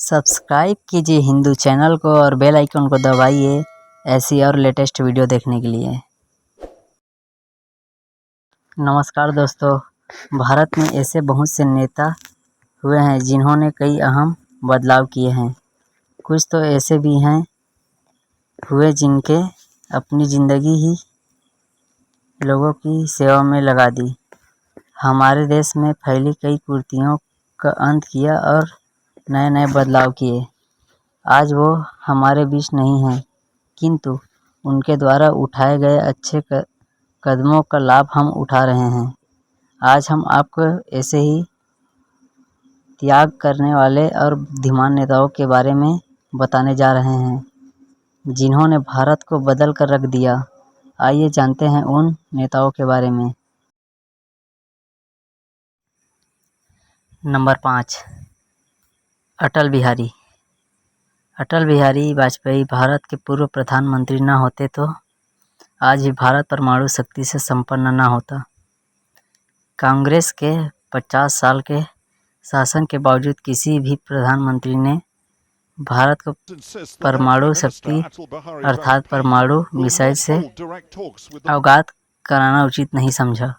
Subscribe कीजिए Hindu channel को और बेल आइकन को दबाइए ऐसी और लेटेस्ट वीडियो देखने के लिए। नमस्कार दोस्तों, भारत में ऐसे बहुत से नेता हुए हैं जिन्होंने कई अहम बदलाव किए हैं। कुछ तो ऐसे भी हैं हुए जिनके अपनी ज़िंदगी ही लोगों की सेवा में लगा दी, हमारे देश में फैली कई कुरीतियों का अंत किया और नए नए बदलाव किए। आज वो हमारे बीच नहीं हैं, किंतु उनके द्वारा उठाए गए अच्छे कदमों का लाभ हम उठा रहे हैं। आज हम आपको ऐसे ही त्याग करने वाले और बुद्धिमान नेताओं के बारे में बताने जा रहे हैं, जिन्होंने भारत को बदल कर रख दिया। आइए जानते हैं उन नेताओं के बारे में। नंबर 5, अटल बिहारी वाजपेयी भारत के पूर्व प्रधानमंत्री न होते तो आज भी भारत परमाणु शक्ति से संपन्न न होता। कांग्रेस के 50 साल के शासन के बावजूद किसी भी प्रधानमंत्री ने भारत को परमाणु शक्ति अर्थात परमाणु मिसाइल से अवगत कराना उचित नहीं समझा।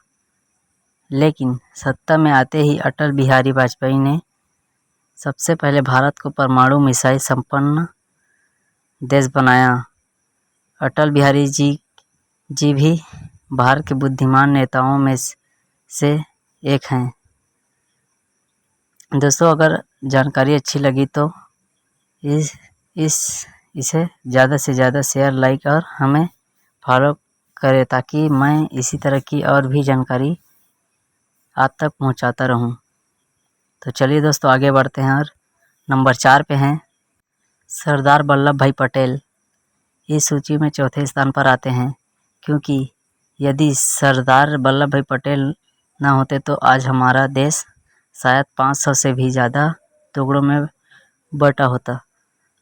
लेकिन सत्ता में आते ही अटल बिहारी वाजपेयी ने सबसे पहले भारत को परमाणु मिसाइल संपन्न देश बनाया। अटल बिहारी जी भी भारत के बुद्धिमान नेताओं में से एक हैं। दोस्तों, अगर जानकारी अच्छी लगी तो इसे ज़्यादा से ज़्यादा शेयर, लाइक और हमें फॉलो करें ताकि मैं इसी तरह की और भी जानकारी आप तक पहुंचाता रहूं। तो चलिए दोस्तों, आगे बढ़ते हैं और नंबर 4 पे हैं सरदार वल्लभ भाई पटेल। इस सूची में चौथे स्थान पर आते हैं, क्योंकि यदि सरदार वल्लभ भाई पटेल न होते तो आज हमारा देश शायद 500 से भी ज़्यादा टुकड़ों में बटा होता।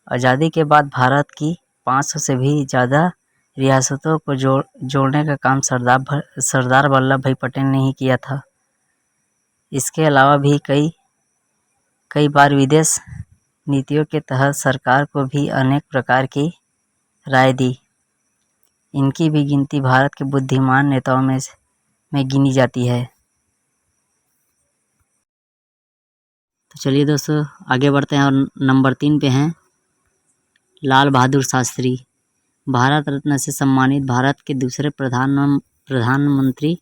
आज़ादी के बाद भारत की 500 से भी ज़्यादा रियासतों को जोड़ने का काम सरदार वल्लभ भाई पटेल ने ही किया था। इसके अलावा भी कई बार विदेश नीतियों के तहत सरकार को भी अनेक प्रकार की राय दी। इनकी भी गिनती भारत के बुद्धिमान नेताओं में गिनी जाती है। तो चलिए दोस्तों, आगे बढ़ते हैं और नंबर 3 पे हैं लाल बहादुर शास्त्री। भारत रत्न से सम्मानित भारत के दूसरे प्रधानमंत्री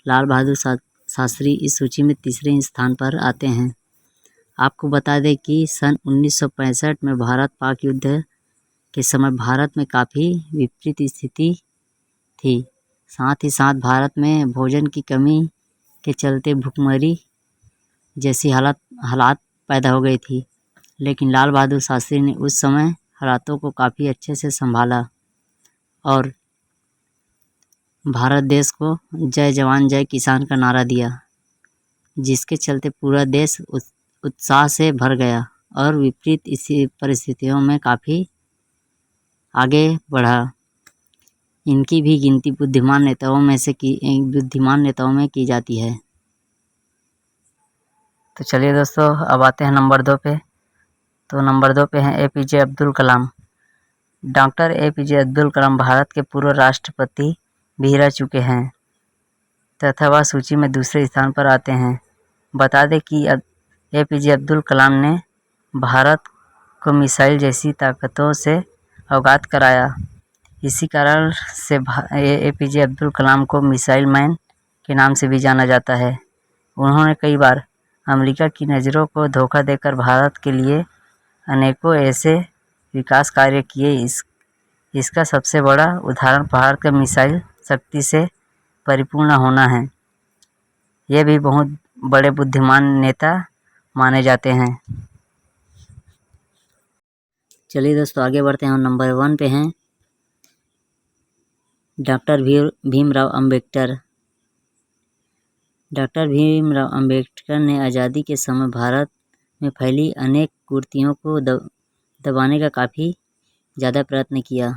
लाल बहादुर शास्त्री इस सूची में तीसरे स्थान पर आते हैं। आपको बता दें कि सन 1965 में भारत पाक युद्ध के समय भारत में काफ़ी विपरीत स्थिति थी। साथ ही साथ भारत में भोजन की कमी के चलते भुखमरी जैसी हालात पैदा हो गई थी। लेकिन लाल बहादुर शास्त्री ने उस समय हालातों को काफ़ी अच्छे से संभाला और भारत देश को जय जवान जय किसान का नारा दिया, जिसके चलते पूरा देश उत्साह से भर गया और विपरीत इसी परिस्थितियों में काफ़ी आगे बढ़ा। इनकी भी गिनती बुद्धिमान नेताओं में की जाती है। तो चलिए दोस्तों, अब आते हैं नंबर 2 पे। तो नंबर 2 पे हैं APJ Abdul Kalam. Doctor APJ Abdul Kalam Bharat के पूर्व राष्ट्रपति भी रह चुके हैं तथा वह सूची में दूसरे स्थान पर आते हैं। बता दें कि APJ अब्दुल कलाम ने भारत को मिसाइल जैसी ताकतों से अवगत कराया। इसी कारण से APJ अब्दुल कलाम को मिसाइल मैन के नाम से भी जाना जाता है। उन्होंने कई बार अमेरिका की नज़रों को धोखा देकर भारत के लिए अनेकों ऐसे विकास कार्य किए। इसका सबसे बड़ा उदाहरण भारत का मिसाइल शक्ति से परिपूर्ण होना है। ये भी बहुत बड़े बुद्धिमान नेता माने जाते हैं। चलिए दोस्तों, आगे बढ़ते हैं और नंबर 1 पे हैं डॉक्टर भीमराव अम्बेडकर। डॉक्टर भीमराव अम्बेडकर ने आज़ादी के समय भारत में फैली अनेक कुरीतियों को दबाने का काफ़ी ज़्यादा प्रयत्न किया।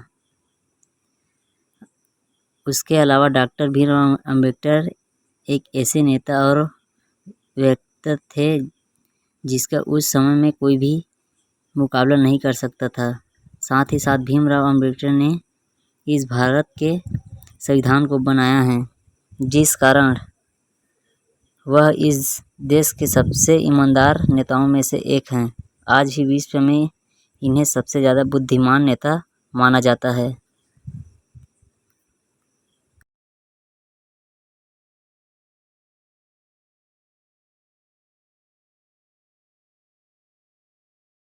उसके अलावा डॉक्टर भीमराव अम्बेडकर एक ऐसे नेता और व्यक्ति थे जिसका उस समय में कोई भी मुकाबला नहीं कर सकता था। साथ ही साथ भीमराव अंबेडकर ने इस भारत के संविधान को बनाया है, जिस कारण वह इस देश के सबसे ईमानदार नेताओं में से एक हैं। आज भी विश्व में इन्हें सबसे ज़्यादा बुद्धिमान नेता माना जाता है।